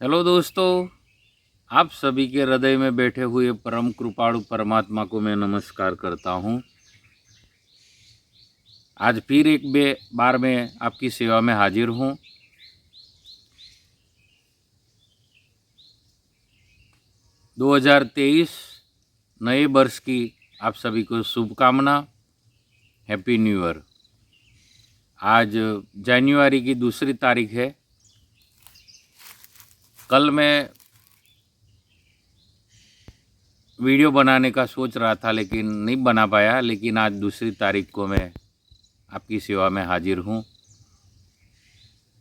Hello दोस्तों, आप सभी के हृदय में बैठे हुए परम कृपाणु परमात्मा को मैं नमस्कार करता हूं। आज फिर एक बार मैं आपकी सेवा में हाजिर हूं। 2023 नए वर्ष की आप सभी को शुभकामना। Happy new year. आज जनवरी की 2 तारीख है। कल मैं वीडियो बनाने का सोच रहा था लेकिन नहीं बना पाया, लेकिन आज 2 तारीख को मैं आपकी सेवा में हाजिर हूं।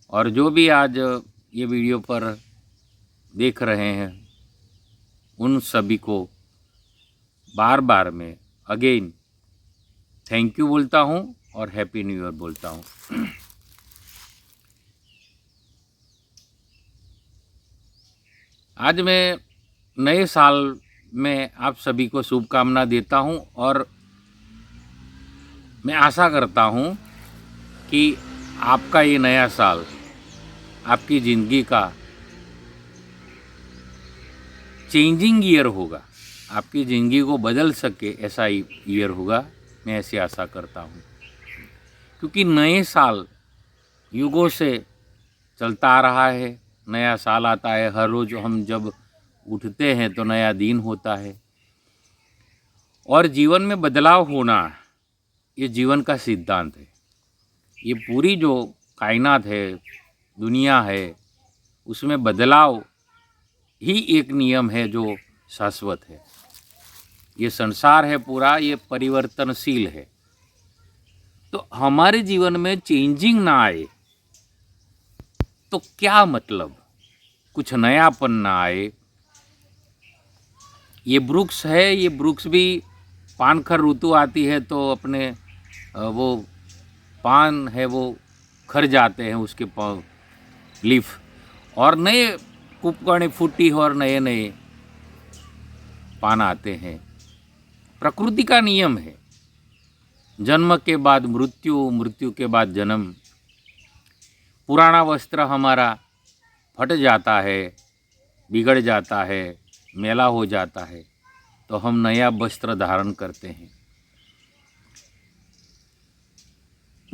और जो भी आज ये वीडियो पर देख रहे हैं उन सभी को बार बार मैं अगेन थैंक यू बोलता हूं और हैप्पी न्यू ईयर बोलता हूं। आज मैं नए साल में आप सभी को शुभकामना देता हूं और मैं आशा करता हूं कि आपका ये नया साल आपकी ज़िंदगी का चेंजिंग ईयर होगा, आपकी ज़िंदगी को बदल सके ऐसा ईयर होगा। मैं ऐसी आशा करता हूँ, क्योंकि नए साल युगों से चलता आ रहा है। नया साल आता है, हर रोज़ हम जब उठते हैं तो नया दिन होता है और जीवन में बदलाव होना ये जीवन का सिद्धांत है। ये पूरी जो कायनात है, दुनिया है, उसमें बदलाव ही एक नियम है जो शाश्वत है। ये संसार है पूरा, ये परिवर्तनशील है। तो हमारे जीवन में चेंजिंग ना आए तो क्या मतलब, कुछ नयापन ना आए। ये वृक्ष है, ये वृक्ष भी पानखर ऋतु आती है तो अपने वो पान है वो खर जाते हैं, उसके लीफ, और नए कुपकर्णी फूटी और नए नए पान आते हैं। प्रकृति का नियम है, जन्म के बाद मृत्यु, मृत्यु के बाद जन्म। पुराना वस्त्र हमारा फट जाता है, बिगड़ जाता है, मैला हो जाता है, तो हम नया वस्त्र धारण करते हैं।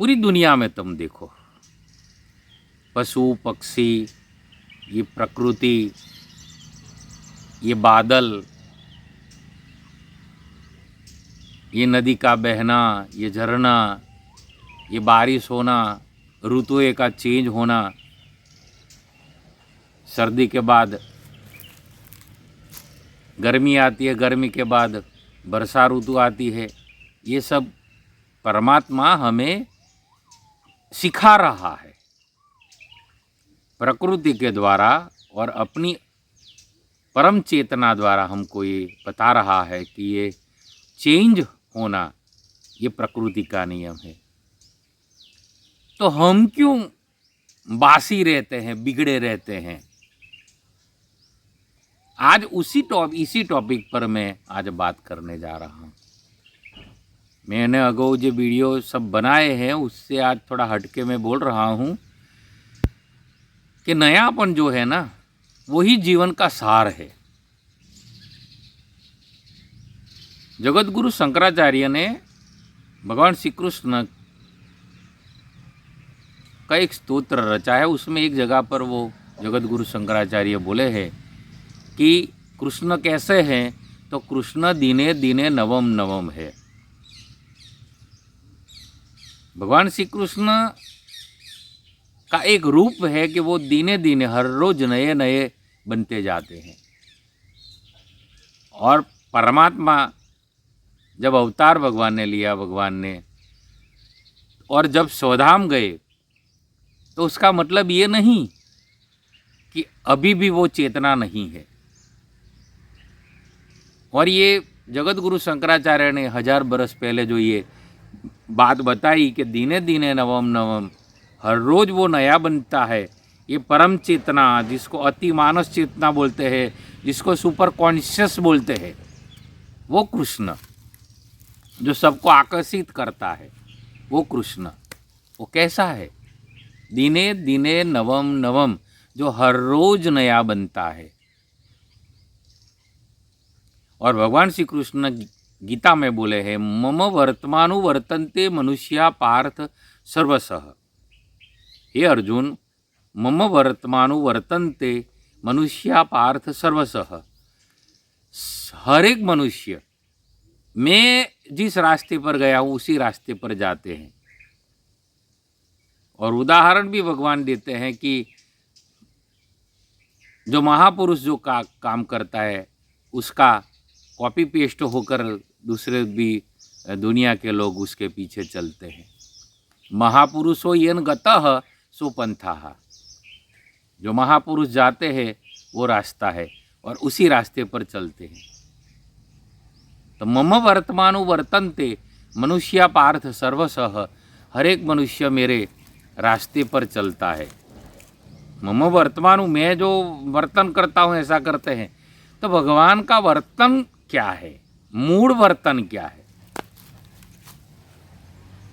पूरी दुनिया में तुम देखो, पशु पक्षी, ये प्रकृति, ये बादल, ये नदी का बहना, ये झरना, ये बारिश होना, ऋतुओं का चेंज होना, सर्दी के बाद गर्मी आती है, गर्मी के बाद वर्षा ऋतु आती है। ये सब परमात्मा हमें सिखा रहा है प्रकृति के द्वारा, और अपनी परम चेतना द्वारा हमको ये बता रहा है कि ये चेंज होना ये प्रकृति का नियम है। तो हम क्यों बासी रहते हैं, बिगड़े रहते हैं? आज इसी टॉपिक पर मैं आज बात करने जा रहा हूँ। मैंने अगाऊ जो वीडियो सब बनाए हैं उससे आज थोड़ा हटके मैं बोल रहा हूँ कि नयापन जो है ना, वही जीवन का सार है। जगत गुरु शंकराचार्य ने भगवान श्री कृष्ण का एक स्तोत्र रचा है। उसमें एक जगह पर वो जगत गुरु शंकराचार्य बोले हैं कि कृष्ण कैसे हैं, तो कृष्ण दिने दिने नवम नवम है। भगवान श्री कृष्ण का एक रूप है कि वो दिने दिने हर रोज नए नए बनते जाते हैं। और परमात्मा जब अवतार भगवान ने लिया, भगवान ने, और जब स्वधाम गए, तो उसका मतलब ये नहीं कि अभी भी वो चेतना नहीं है। और ये जगत गुरु शंकराचार्य ने 1000 बरस पहले जो ये बात बताई कि दिने दिने नवम नवम, हर रोज़ वो नया बनता है। ये परम चेतना, जिसको अति मानस चेतना बोलते हैं, जिसको सुपर कॉन्शियस बोलते हैं, वो कृष्ण जो सबको आकर्षित करता है, वो कृष्ण। वो कैसा है? दिने दिने नवम नवम, जो हर रोज नया बनता है। और भगवान श्री कृष्ण गीता में बोले हैं, मम वर्तमानु वर्तन्ते मनुष्या पार्थ सर्वशः। हे अर्जुन, मम वर्तमानु वर्तन्ते मनुष्या पार्थ सर्वशः। हर एक मनुष्य, मैं जिस रास्ते पर गया हूँ उसी रास्ते पर जाते हैं। और उदाहरण भी भगवान देते हैं कि जो महापुरुष जो काम करता है उसका कॉपी पेस्ट होकर दूसरे भी दुनिया के लोग उसके पीछे चलते हैं। महापुरुषो येन गतः सो पंथाः। जो महापुरुष जाते हैं वो रास्ता है और उसी रास्ते पर चलते हैं। तो मम वर्तमानु वर्तन्ते मनुष्या पार्थ सर्वशः। हर एक मनुष्य मेरे रास्ते पर चलता है। मम वर्तमानु, मैं जो वर्तन करता हूँ ऐसा करते हैं। तो भगवान का वर्तन क्या है, मूड वर्तन क्या है?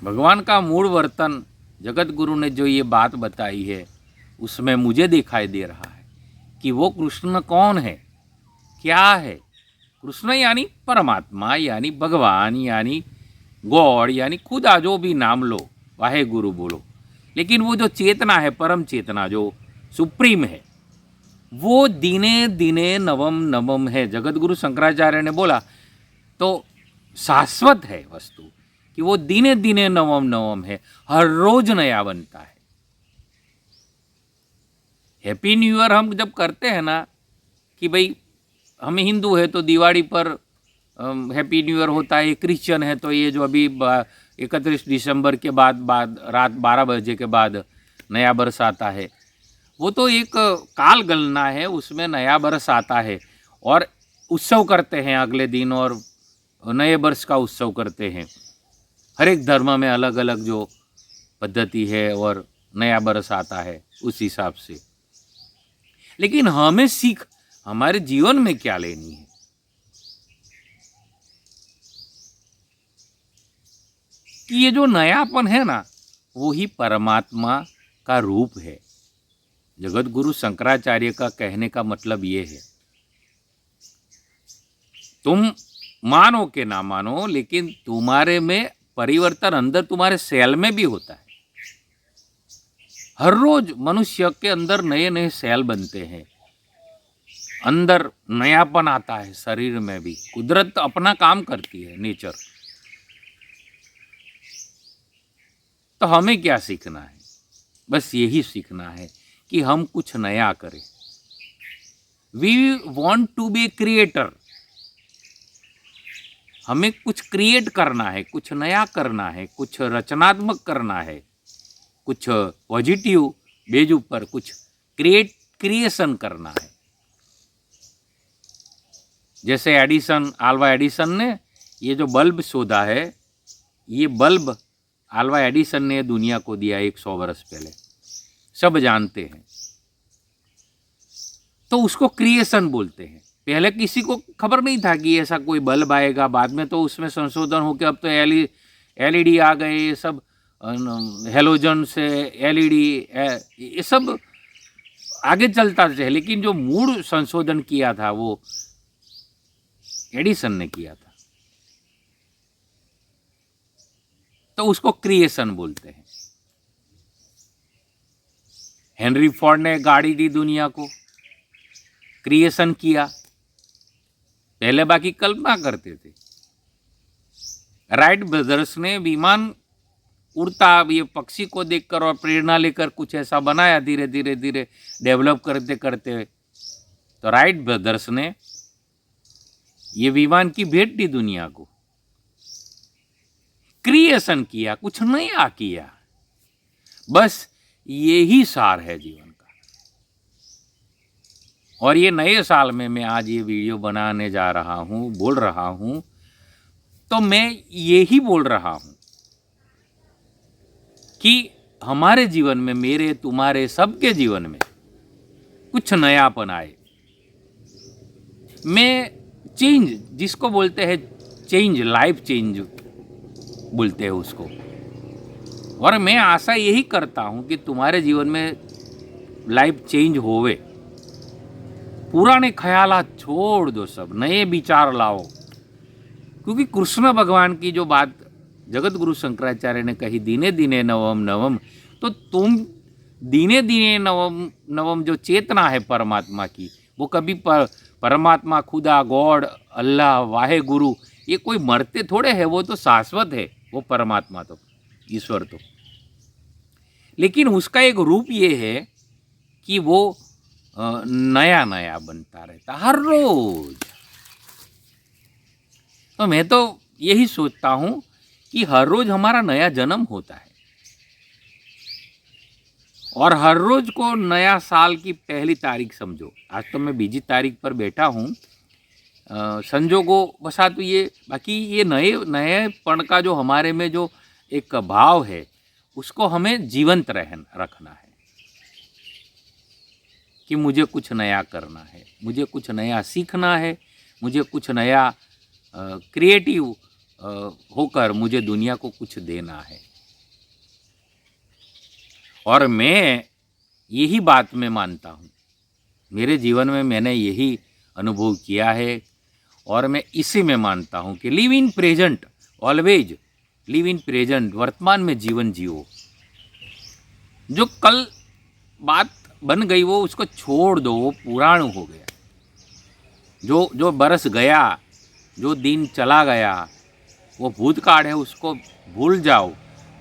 भगवान का मूड वर्तन जगत गुरु ने जो ये बात बताई है उसमें मुझे दिखाई दे रहा है कि वो कृष्ण कौन है, क्या है। कृष्ण यानी परमात्मा, यानी भगवान, यानी गॉड, यानी खुदा, जो भी नाम लो, वाहे गुरु बोलो। लेकिन वो जो चेतना है, परम चेतना जो सुप्रीम है, वो दिने दिने नवम नवम है। जगत गुरु शंकराचार्य ने बोला तो शाश्वत है वस्तु कि वो दिने दिने नवम नवम है, हर रोज नया बनता है। हैप्पी न्यू ईयर हम जब करते हैं ना कि भाई हम हिंदू है तो दिवाली पर हैप्पी न्यू ईयर होता है, क्रिश्चियन है तो ये जो अभी 31 दिसंबर के बाद रात 12 बजे के बाद नया बरस आता है, वो तो एक काल गणना है, उसमें नया बरस आता है और उत्सव करते हैं अगले दिन, और नए वर्ष का उत्सव करते हैं। हर एक धर्म में अलग अलग जो पद्धति है और नया बरस आता है उस हिसाब से। लेकिन हमें सीख हमारे जीवन में क्या लेनी है? कि ये जो नयापन है ना, वो ही परमात्मा का रूप है। जगत गुरु शंकराचार्य का कहने का मतलब ये है, तुम मानो कि ना मानो, लेकिन तुम्हारे में परिवर्तन अंदर तुम्हारे सेल में भी होता है। हर रोज मनुष्य के अंदर नए नए सेल बनते हैं, अंदर नयापन आता है। शरीर में भी कुदरत अपना काम करती है, नेचर। तो हमें क्या सीखना है? बस यही सीखना है कि हम कुछ नया करें। We want to be creator. हमें कुछ क्रिएट करना है, कुछ नया करना है, कुछ रचनात्मक करना है, कुछ पॉजिटिव बेज ऊपर कुछ क्रिएशन करना है। जैसे एडिसन, आल्वा एडिसन ने ये जो बल्ब शोधा है, ये बल्ब आल्वा एडिसन ने दुनिया को दिया 100 वर्ष पहले, सब जानते हैं। तो उसको क्रिएशन बोलते हैं। पहले किसी को खबर नहीं था कि ऐसा कोई बल्ब आएगा। बाद में तो उसमें संशोधन होकर अब तो एलईडी आ गए, सब हेलोजन से एलईडी, ये सब आगे चलता है। लेकिन जो मूल संशोधन किया था वो एडिसन ने किया था, तो उसको क्रिएशन बोलते हैं। हेनरी फोर्ड ने गाड़ी दी दुनिया को, क्रिएशन किया। पहले बाकी कल्पना करते थे। राइट ब्रदर्स ने विमान उड़ता, ये पक्षी को देखकर और प्रेरणा लेकर कुछ ऐसा बनाया, धीरे धीरे धीरे डेवलप करते करते। तो राइट ब्रदर्स ने ये विमान की भेंट दी दुनिया को, क्रिएशन किया, कुछ नया किया। बस यही सार है जीवन का। और ये नए साल में मैं आज ये वीडियो बनाने जा रहा हूँ, बोल रहा हूँ, तो मैं यही बोल रहा हूँ कि हमारे जीवन में, मेरे तुम्हारे सबके जीवन में कुछ नयापन आए। मैं चेंज, जिसको बोलते हैं चेंज, लाइफ चेंज बोलते हैं उसको। और मैं आशा यही करता हूँ कि तुम्हारे जीवन में लाइफ चेंज होवे। पुराने ख्यालात छोड़ दो, सब नए विचार लाओ। क्योंकि कृष्ण भगवान की जो बात जगत गुरु शंकराचार्य ने कही, दिने दिने नवम नवम, तो तुम दिने दिने नवम नवम जो चेतना है परमात्मा की, वो कभी परमात्मा, खुदा, गॉड, अल्लाह, वाहे गुरु, ये कोई मरते थोड़े है, वो तो शाश्वत है, वो परमात्मा तो, ईश्वर तो। लेकिन उसका एक रूप ये है कि वो नया नया बनता रहता हर रोज। तो मैं तो यही सोचता हूं कि हर रोज हमारा नया जन्म होता है, और हर रोज को नया साल की पहली तारीख समझो। आज तो मैं बीजी तारीख पर बैठा हूँ, संजोगों बसा तो ये, बाकी ये नए नएपन का जो हमारे में जो एक भाव है, उसको हमें जीवंत रखना है कि मुझे कुछ नया करना है, मुझे कुछ नया सीखना है, मुझे कुछ नया क्रिएटिव होकर मुझे दुनिया को कुछ देना है। और मैं यही बात में मानता हूँ, मेरे जीवन में मैंने यही अनुभव किया है, और मैं इसी में मानता हूँ कि live in present, always live in present, वर्तमान में जीवन जियो। जो कल बात बन गई वो उसको छोड़ दो, वो पुराण हो गया। जो बरस गया, जो दिन चला गया, वो भूतकाल है, उसको भूल जाओ।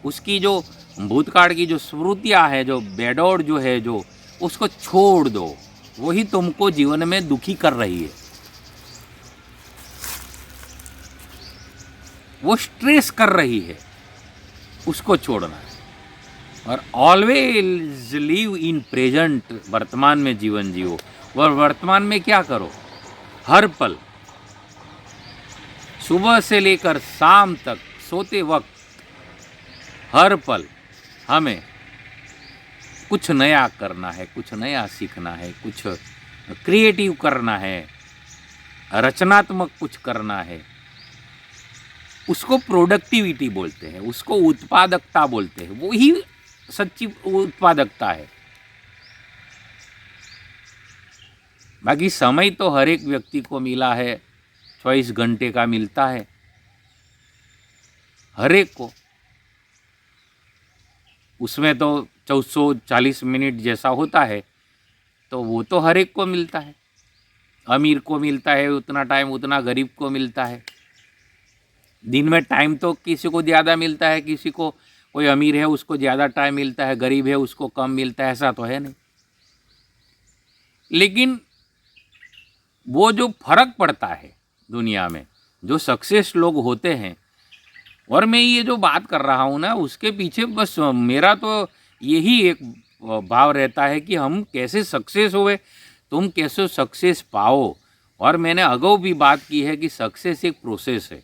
उसकी जो भूतकाल की जो स्मृतियाँ है, जो बेडौड़ जो है, जो उसको छोड़ दो। वही तुमको जीवन में दुखी कर रही है, वो स्ट्रेस कर रही है, उसको छोड़ना है। और ऑलवेज लिव इन प्रेजेंट, वर्तमान में जीवन जियो। और वर्तमान में क्या करो, हर पल, सुबह से लेकर शाम तक सोते वक्त, हर पल हमें कुछ नया करना है, कुछ नया सीखना है, कुछ क्रिएटिव करना है, रचनात्मक कुछ करना है। उसको प्रोडक्टिविटी बोलते हैं, उसको उत्पादकता बोलते हैं। वो ही सच्ची उत्पादकता है। बाकी समय तो हर एक व्यक्ति को मिला है, 24 घंटे का मिलता है हर एक को। उसमें तो 440 मिनट जैसा होता है, तो वो तो हर एक को मिलता है। अमीर को मिलता है उतना टाइम, उतना गरीब को मिलता है। दिन में टाइम तो किसी को ज़्यादा मिलता है, किसी को, कोई अमीर है उसको ज़्यादा टाइम मिलता है, गरीब है उसको कम मिलता है, ऐसा तो है नहीं। लेकिन वो जो फर्क पड़ता है दुनिया में, जो सक्सेस लोग होते हैं, और मैं ये जो बात कर रहा हूँ ना, उसके पीछे बस मेरा तो यही एक भाव रहता है कि हम कैसे सक्सेस हुए, तुम कैसे सक्सेस पाओ। और मैंने अगाऊ भी बात की है कि सक्सेस एक प्रोसेस है।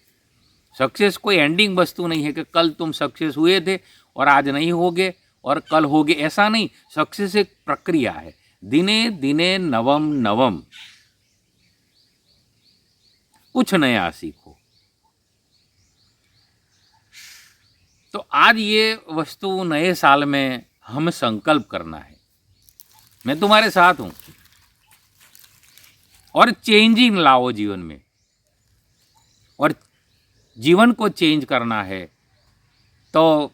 सक्सेस कोई एंडिंग वस्तु नहीं है कि कल तुम सक्सेस हुए थे और आज नहीं होगे और कल होगे, ऐसा नहीं। सक्सेस एक प्रक्रिया है, दिने दिने नवम नवम, कुछ नया सीखो। तो आज ये वस्तु नए साल में हमें संकल्प करना है, मैं तुम्हारे साथ हूं, और चेंजिंग लाओ जीवन में। और जीवन को चेंज करना है तो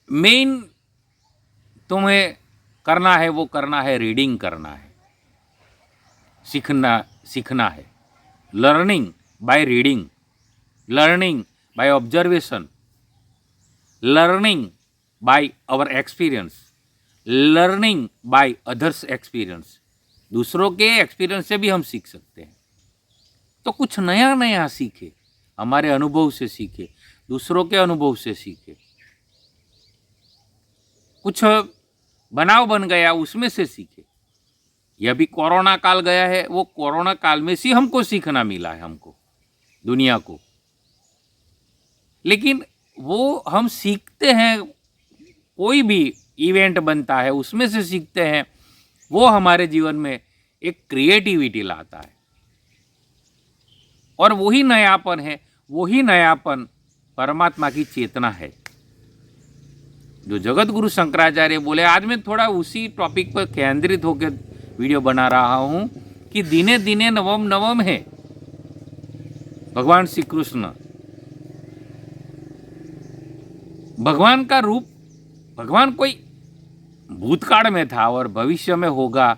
मेन तुम्हें करना है, वो करना है, रीडिंग करना है, सीखना है। Learning by reading, learning by observation, learning by our experience, learning by others experience. दूसरों के एक्सपीरियंस से भी हम सीख सकते हैं। तो कुछ नया नया सीखे, हमारे अनुभव से सीखे, दूसरों के अनुभव से सीखे। कुछ बनाव बन गया उसमें से सीखे। यह भी कोरोना काल गया है, वो कोरोना काल में से हमको सीखना मिला है, हमको, दुनिया को। लेकिन वो हम सीखते हैं, कोई भी इवेंट बनता है उसमें से सीखते हैं, वो हमारे जीवन में एक क्रिएटिविटी लाता है। और वही नयापन है, वही नयापन परमात्मा की चेतना है। जो जगत गुरु शंकराचार्य बोले। आज मैं थोड़ा उसी टॉपिक पर केंद्रित होकर वीडियो बना रहा हूँ कि दिने दिने नवम नवम है भगवान श्री कृष्ण। भगवान का रूप, भगवान कोई भूतकाल में था और भविष्य में होगा,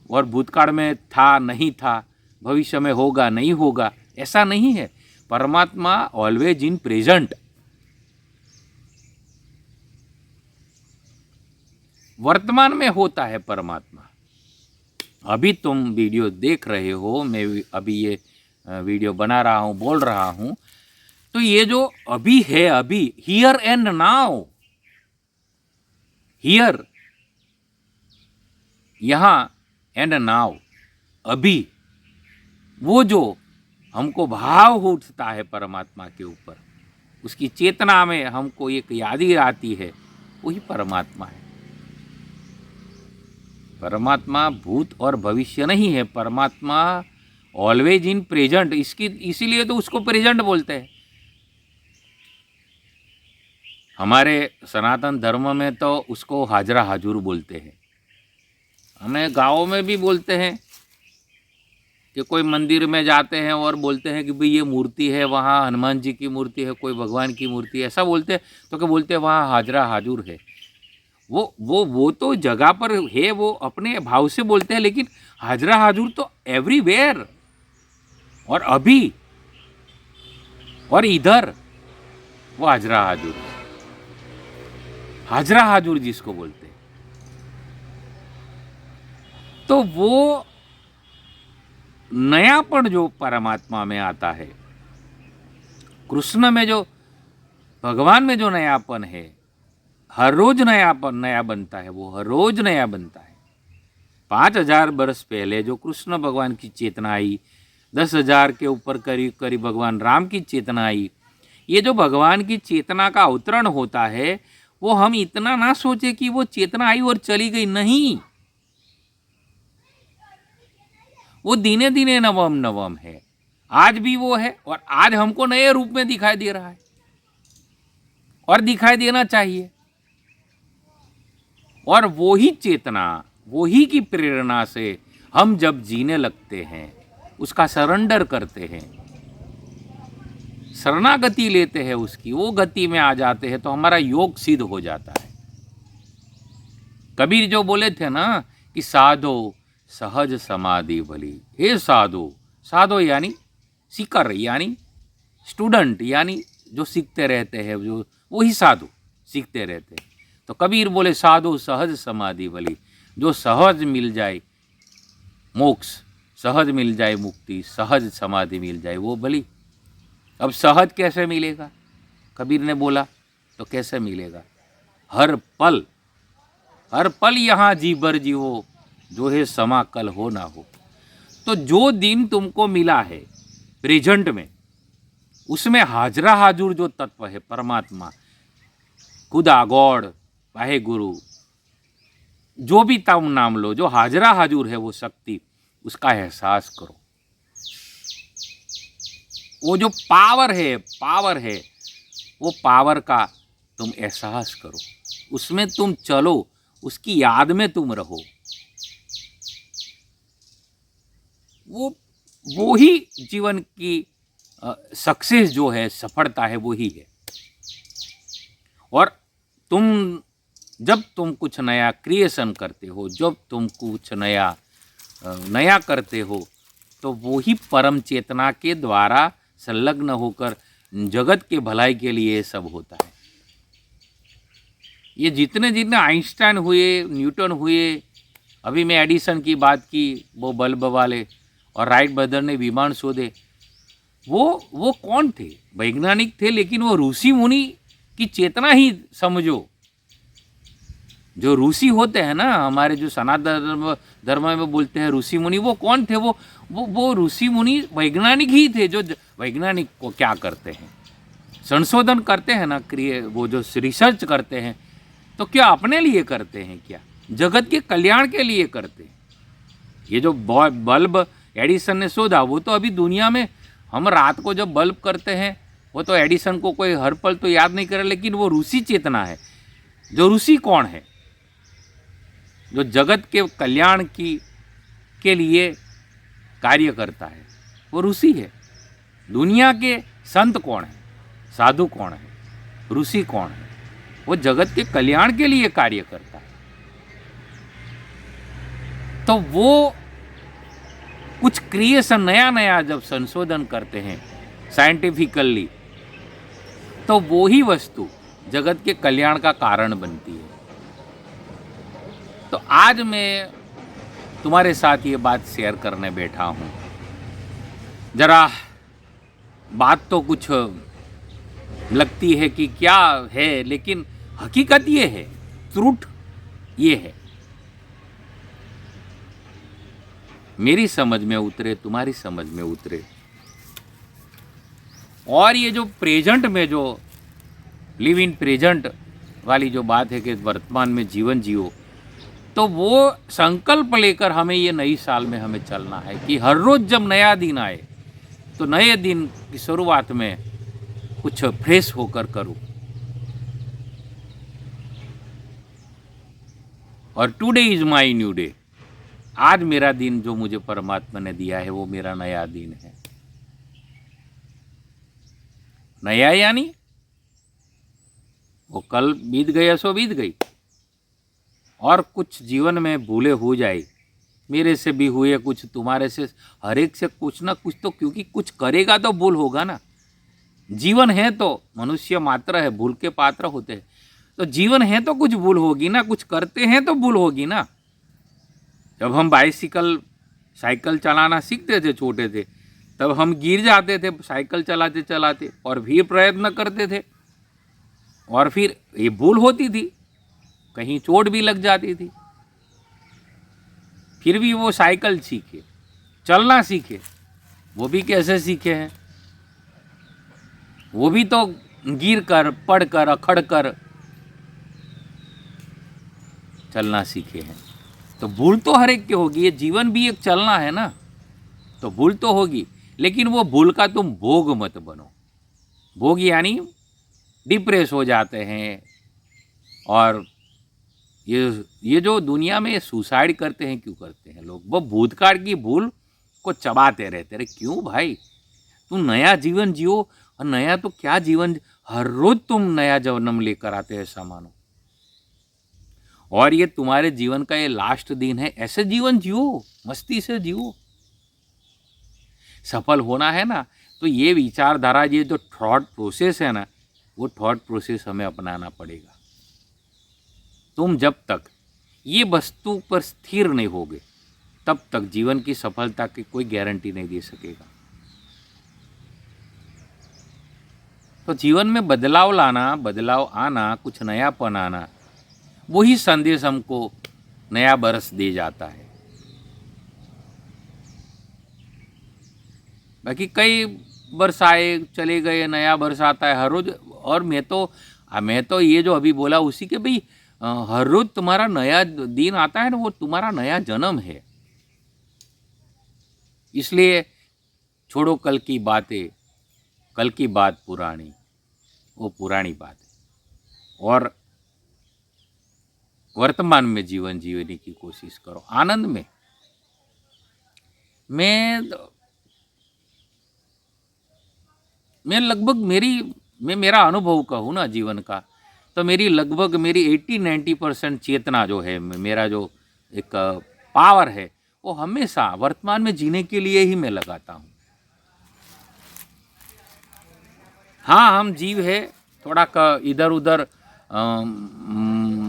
और भूतकाल में था नहीं था, भविष्य में होगा नहीं होगा, ऐसा नहीं है। परमात्मा ऑलवेज इन प्रेजेंट। वर्तमान में होता है परमात्मा। अभी तुम वीडियो देख रहे हो, मैं अभी ये वीडियो बना रहा हूँ, बोल रहा हूँ, तो ये जो अभी है, अभी हियर एंड नाउ, हियर यहाँ एंड नाउ, अभी, वो जो हमको भाव उठता है परमात्मा के ऊपर, उसकी चेतना में हमको एक यादी आती है, वही परमात्मा है। परमात्मा भूत और भविष्य नहीं है, परमात्मा ऑलवेज इन प्रेजेंट। इसीलिए तो उसको प्रेजेंट बोलते हैं। हमारे सनातन धर्म में तो उसको हाजरा हाजुर बोलते हैं। हमें गाँव में भी बोलते हैं कि कोई मंदिर में जाते हैं और बोलते हैं कि भाई ये मूर्ति है, वहाँ हनुमान जी की मूर्ति है, कोई भगवान की मूर्ति है, ऐसा बोलते हैं, तो क्या बोलते हैं वहाँ हाजरा हाजुर है। वो तो जगह पर है, वो अपने भाव से बोलते हैं, लेकिन हाजरा हाजुर तो एवरीवेयर, और अभी और इधर, वो हाजरा हाजुर है। हाजरा हाजुर जिसको बोलते हैं, तो वो नयापन जो परमात्मा में आता है, कृष्ण में जो, भगवान में जो नयापन है, हर रोज नयापन नया बनता है, वो हर रोज नया बनता है। 5000 वर्ष पहले जो कृष्ण भगवान की चेतना आई, 10,000 के ऊपर करीब करीब भगवान राम की चेतना आई। ये जो भगवान की चेतना का अवतरण होता है, वो हम इतना ना सोचे कि वो चेतना आई और चली गई, नहीं, वो दिने दिने नवम नवम है। आज भी वो है, और आज हमको नए रूप में दिखाई दे रहा है, और दिखाई देना चाहिए। और वो ही चेतना, वो ही की प्रेरणा से हम जब जीने लगते हैं, उसका सरेंडर करते हैं, शरणागति लेते हैं उसकी, वो गति में आ जाते हैं, तो हमारा योग सिद्ध हो जाता है। कबीर जो बोले थे ना कि साधो सहज समाधि भली। हे साधो, साधो यानी सीकर, यानी स्टूडेंट, यानी जो सीखते रहते हैं, जो वही साधु सीखते रहते हैं। तो कबीर बोले साधु सहज समाधि भली। जो सहज मिल जाए मोक्ष, सहज मिल जाए मुक्ति, सहज समाधि मिल जाए, वो भली। अब सहज कैसे मिलेगा? कबीर ने बोला तो कैसे मिलेगा? हर पल यहाँ जी भर जीवो, जो है समा कल हो ना हो। तो जो दिन तुमको मिला है प्रेजेंट में, उसमें हाजरा हाजुर जो तत्व है परमात्मा, खुदा, गॉड, वाहे गुरु, जो भी तुम नाम लो, जो हाजरा हाजुर है वो शक्ति, उसका एहसास करो। वो जो पावर है, वो पावर का तुम एहसास करो, उसमें तुम चलो, उसकी याद में तुम रहो। वो ही जीवन की सक्सेस जो है, सफलता है, वो ही है। और जब तुम कुछ नया क्रिएशन करते हो, जब तुम कुछ नया करते हो, तो वो ही परम चेतना के द्वारा संलग्न होकर जगत के भलाई के लिए सब होता है। ये जितने आइंस्टाइन हुए, न्यूटन हुए, अभी मैं एडिसन की बात की, वो बल्ब वाले, और राइट ब्रदर ने विमान शोधे, वो कौन थे? वैज्ञानिक थे, लेकिन वो ऋषि मुनि की चेतना ही समझो। जो ऋषि होते हैं ना, हमारे जो सनातन धर्म में बोलते हैं ऋषि मुनि, वो कौन थे? वो ऋषि मुनि वैज्ञानिक ही थे। जो वैज्ञानिक को क्या करते हैं, संशोधन करते हैं ना, वो जो रिसर्च करते हैं, तो क्या अपने लिए करते हैं? क्या जगत के कल्याण के लिए करते हैं? ये जो बल्ब एडिसन ने शोधा, वो तो अभी दुनिया में, हम रात को जब बल्ब करते हैं, वो तो एडिसन को कोई हर पल तो याद नहीं करे, लेकिन वो ऋषि चेतना है। जो ऋषि कौन है? जो जगत के कल्याण के लिए कार्य करता है, वो ऋषि है। दुनिया के संत कौन है? साधु कौन है? ऋषि कौन है? वो जगत के कल्याण के लिए कार्य करता है। तो वो कुछ क्रिएशन नया नया जब संशोधन करते हैं साइंटिफिकली, तो वो ही वस्तु जगत के कल्याण का कारण बनती है। तो आज मैं तुम्हारे साथ ये बात शेयर करने बैठा हूँ। जरा बात तो कुछ लगती है कि क्या है, लेकिन हकीकत ये है, ट्रूथ ये है। मेरी समझ में उतरे, तुम्हारी समझ में उतरे। और ये जो प्रेजेंट में जो लिव इन प्रेजेंट वाली जो बात है कि वर्तमान में जीवन जियो, तो वो संकल्प लेकर हमें ये नई साल में हमें चलना है कि हर रोज़ जब नया दिन आए तो नए दिन की शुरुआत में कुछ फ्रेश होकर करूं। और today is my new day. आज मेरा दिन जो मुझे परमात्मा ने दिया है वो मेरा नया दिन है। नया यानी वो कल बीत गया सो बीत गई, और कुछ जीवन में भूले हो जाए, मेरे से भी हुए कुछ, तुम्हारे से, हर एक से कुछ ना कुछ तो, क्योंकि कुछ करेगा तो भूल होगा ना। जीवन है तो मनुष्य मात्र है, भूल के पात्र होते हैं। तो जीवन है तो कुछ भूल होगी ना, कुछ करते हैं तो भूल होगी ना। जब हम साइकिल चलाना सीखते थे, छोटे थे, तब हम गिर जाते थे साइकिल चलाते चलाते, और भी प्रयत्न करते थे, और फिर ये भूल होती थी, कहीं चोट भी लग जाती थी, फिर भी वो साइकिल सीखे, चलना सीखे। वो भी कैसे सीखे हैं? वो भी तो गिर कर, पढ़ कर, अखड़ कर चलना सीखे हैं। तो भूल तो हर एक की होगी, ये जीवन भी एक चलना है ना, तो भूल तो होगी। लेकिन वो भूल का तुम भोग मत बनो। भोग यानी डिप्रेस हो जाते हैं, और ये जो दुनिया में सुसाइड करते हैं, क्यों करते हैं लोग? वो भूतकाल की भूल को चबाते रहते। अरे क्यों भाई, तुम नया जीवन जियो। और नया तो क्या जीवन, हर रोज तुम नया जन्म लेकर आते हैं, ऐसा मानो। और ये तुम्हारे जीवन का ये लास्ट दिन है, ऐसे जीवन जियो, मस्ती से जियो। सफल होना है ना, तो ये विचारधारा, ये जो थॉट प्रोसेस है ना, वो थॉट प्रोसेस हमें अपनाना पड़ेगा। तुम जब तक ये वस्तु पर स्थिर नहीं होगे, तब तक जीवन की सफलता की कोई गारंटी नहीं दे सकेगा। तो जीवन में बदलाव लाना, बदलाव आना, कुछ नयापन आना, वही संदेश हमको नया बरस दे जाता है। बाकी कई वर्ष आए चले गए, नया वर्ष आता है हर रोज। और मैं तो ये जो अभी बोला उसी के, भाई हर रोज तुम्हारा नया दिन आता है ना, वो तुम्हारा नया जन्म है। इसलिए छोड़ो कल की बातें, कल की बात पुरानी, वो पुरानी बात है। और वर्तमान में जीवन जीने की कोशिश करो, आनंद में। मैं लगभग मैं मेरा अनुभव कहूँ ना जीवन का, तो मेरी 80-90% चेतना जो है, मेरा जो एक पावर है, वो हमेशा वर्तमान में जीने के लिए ही मैं लगाता हूँ। हाँ, हम जीव है, थोड़ा इधर उधर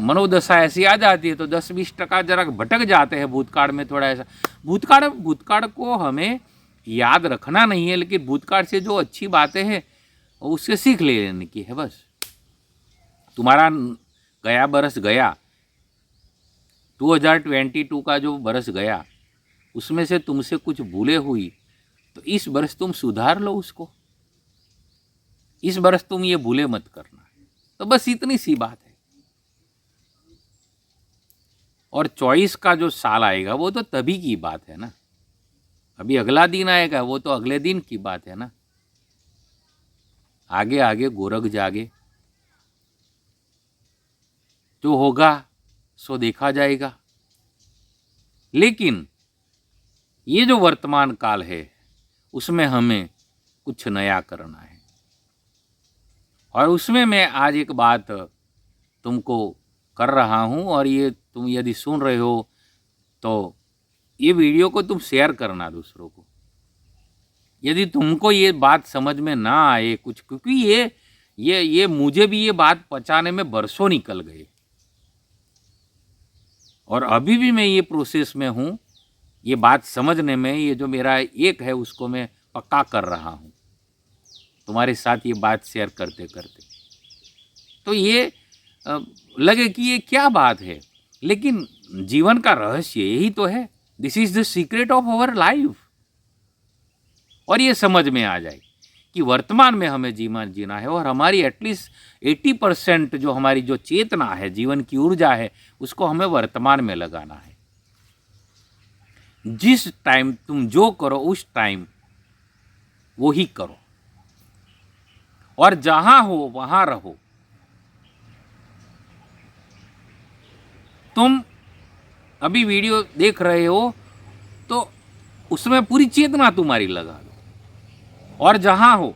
मनोदशा ऐसी आ जाती है, तो 10-20% जरा भटक जाते हैं भूतकाल में। थोड़ा ऐसा भूतकाल को हमें याद रखना नहीं है, लेकिन भूतकाल से जो अच्छी बातें हैं उससे सीख लेने की है बस। तुम्हारा गया बरस गया, 2022 का जो बरस गया, उसमें से तुमसे कुछ भूले हुई, तो इस बरस तुम सुधार लो उसको। इस बरस तुम ये भूले मत करना। तो बस इतनी सी बात है। और 24 का जो साल आएगा वो तो तभी की बात है ना। अभी अगला दिन आएगा, वो तो अगले दिन की बात है ना। आगे आगे गोरख जागे। जो होगा सो देखा जाएगा। लेकिन ये जो वर्तमान काल है उसमें हमें कुछ नया करना है, और उसमें मैं आज एक बात तुमको कर रहा हूँ, और ये तुम यदि सुन रहे हो तो ये वीडियो को तुम शेयर करना दूसरों को। यदि तुमको ये बात समझ में ना आए कुछ, क्योंकि ये मुझे भी ये बात पचाने में बरसों निकल गए, और अभी भी मैं ये प्रोसेस में हूँ, ये बात समझने में। ये जो मेरा एक है उसको मैं पक्का कर रहा हूँ तुम्हारे साथ ये बात शेयर करते करते। तो ये लगे कि ये क्या बात है, लेकिन जीवन का रहस्य यही तो है। This is the secret of our life. और ये समझ में आ जाए कि वर्तमान में हमें जीवन जीना है, और हमारी एटलीस्ट 80% जो हमारी जो चेतना है, जीवन की ऊर्जा है, उसको हमें वर्तमान में लगाना है। जिस टाइम तुम जो करो उस टाइम वो ही करो, और जहां हो वहां रहो। तुम अभी वीडियो देख रहे हो तो उसमें पूरी चेतना तुम्हारी लगा दो, और जहां हो।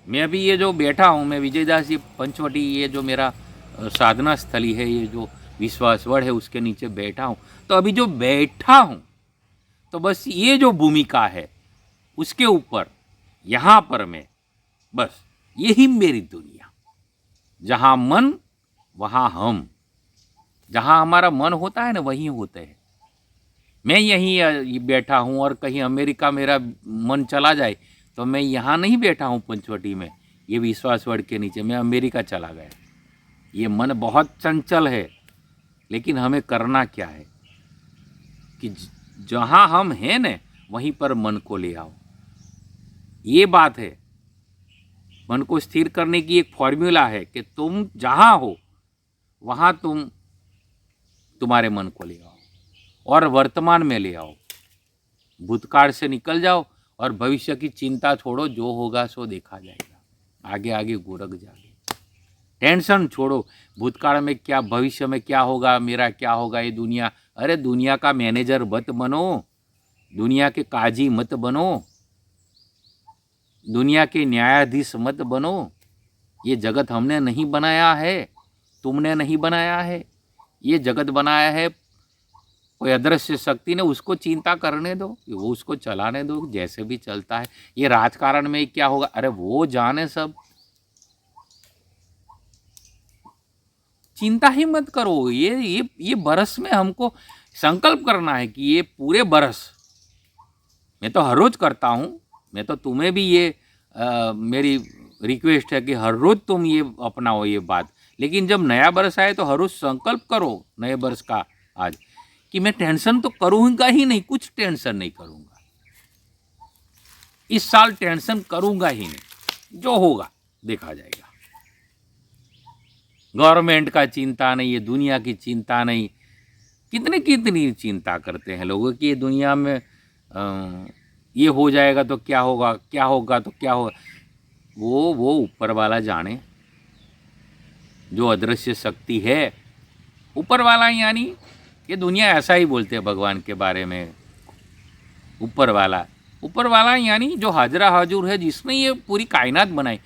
मैं अभी ये जो बैठा हूं, मैं विजयदास जी पंचवटी, ये जो मेरा साधना स्थली है, ये जो विश्वासवड़ है, उसके नीचे बैठा हूं। तो अभी जो बैठा हूं तो बस ये जो भूमिका है उसके ऊपर, यहां पर मैं, बस यही मेरी दुनिया। जहां मन वहां हम, जहां हमारा मन होता है ना वहीं होते हैं। मैं यहीं बैठा हूं, और कहीं अमेरिका मेरा मन चला जाए तो मैं यहाँ नहीं बैठा हूँ पंचवटी में, ये विश्वासवड़ के नीचे, मैं अमेरिका चला गया। ये मन बहुत चंचल है, लेकिन हमें करना क्या है कि जहाँ हम हैं न वहीं पर मन को ले आओ। ये बात है। मन को स्थिर करने की एक फॉर्मूला है कि तुम जहाँ हो वहाँ तुम्हारे मन को ले आओ और वर्तमान में ले आओ। भूतकाल से निकल जाओ और भविष्य की चिंता छोड़ो, जो होगा सो देखा जाएगा। आगे आगे गोरख जागे। टेंशन छोड़ो, भूतकाल में क्या, भविष्य में क्या होगा, मेरा क्या होगा, ये दुनिया। अरे दुनिया का मैनेजर मत बनो, दुनिया के काजी मत बनो, दुनिया के न्यायाधीश मत बनो। ये जगत हमने नहीं बनाया है, तुमने नहीं बनाया है। ये जगत बनाया है कोई अदृश्य शक्ति ने, उसको चिंता करने दो, वो उसको चलाने दो जैसे भी चलता है। ये राजकारण में क्या होगा, अरे वो जाने सब, चिंता ही मत करो। ये बरस में हमको संकल्प करना है कि ये पूरे बरस, मैं तो हर रोज करता हूँ, मैं तो तुम्हें भी ये मेरी रिक्वेस्ट है कि हर रोज तुम ये अपनाओ ये बात। लेकिन जब नया बरस आए तो हर रोज संकल्प करो नए बरस का आज कि मैं टेंशन तो करूँगा ही नहीं, कुछ टेंशन नहीं करूँगा इस साल, टेंशन करूँगा ही नहीं, जो होगा देखा जाएगा। गवर्नमेंट का चिंता नहीं, ये दुनिया की चिंता नहीं। कितनी चिंता करते हैं लोगों की ये दुनिया में, ये हो जाएगा तो क्या होगा, क्या होगा तो क्या होगा। वो ऊपर वाला जाने, जो अदृश्य शक्ति है ऊपर वाला। यानी ये दुनिया ऐसा ही बोलते हैं भगवान के बारे में, ऊपर वाला यानी जो हाजरा हजूर है, जिसने ये पूरी कायनात बनाई,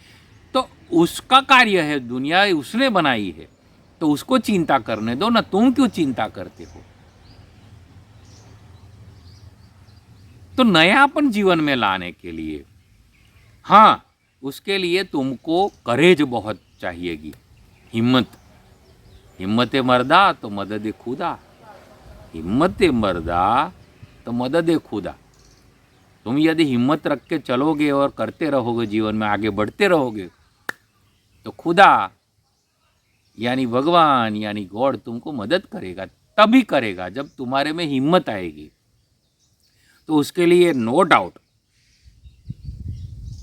तो उसका कार्य है, दुनिया उसने बनाई है, तो उसको चिंता करने दो ना। तुम क्यों चिंता करते हो? तो नयापन जीवन में लाने के लिए, हाँ, उसके लिए तुमको करेज बहुत चाहिएगी, हिम्मत मर्दा तो मदद खुदा, हिम्मत मर्दा तो मदद खुदा। तुम यदि हिम्मत रख के चलोगे और करते रहोगे, जीवन में आगे बढ़ते रहोगे, तो खुदा यानी भगवान यानी गॉड तुमको मदद करेगा। तभी करेगा जब तुम्हारे में हिम्मत आएगी। तो उसके लिए नो डाउट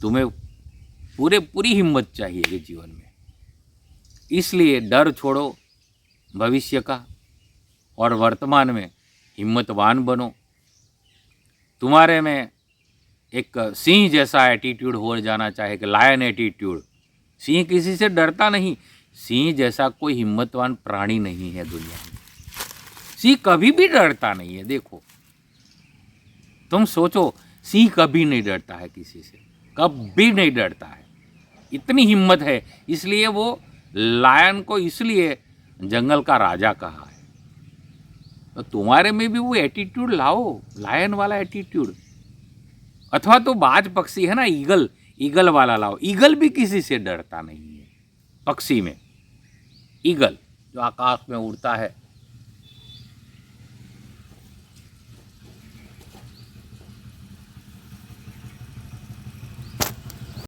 तुम्हें पूरी हिम्मत चाहिए जीवन में। इसलिए डर छोड़ो भविष्य का और वर्तमान में हिम्मतवान बनो। तुम्हारे में एक सिंह जैसा एटीट्यूड हो जाना चाहिए कि लायन एटीट्यूड। सिंह किसी से डरता नहीं, सिंह जैसा कोई हिम्मतवान प्राणी नहीं है दुनिया में। सिंह कभी भी डरता नहीं है। देखो, तुम सोचो, सिंह कभी नहीं डरता है किसी से, कभी नहीं डरता है। इतनी हिम्मत है, इसलिए वो लायन को इसलिए जंगल का राजा कहा है। तो तुम्हारे में भी वो एटीट्यूड लाओ, लायन वाला एटीट्यूड। अथवा तो बाज पक्षी है ना, ईगल, ईगल वाला लाओ। ईगल भी किसी से डरता नहीं है। पक्षी में ईगल जो आकाश में उड़ता है,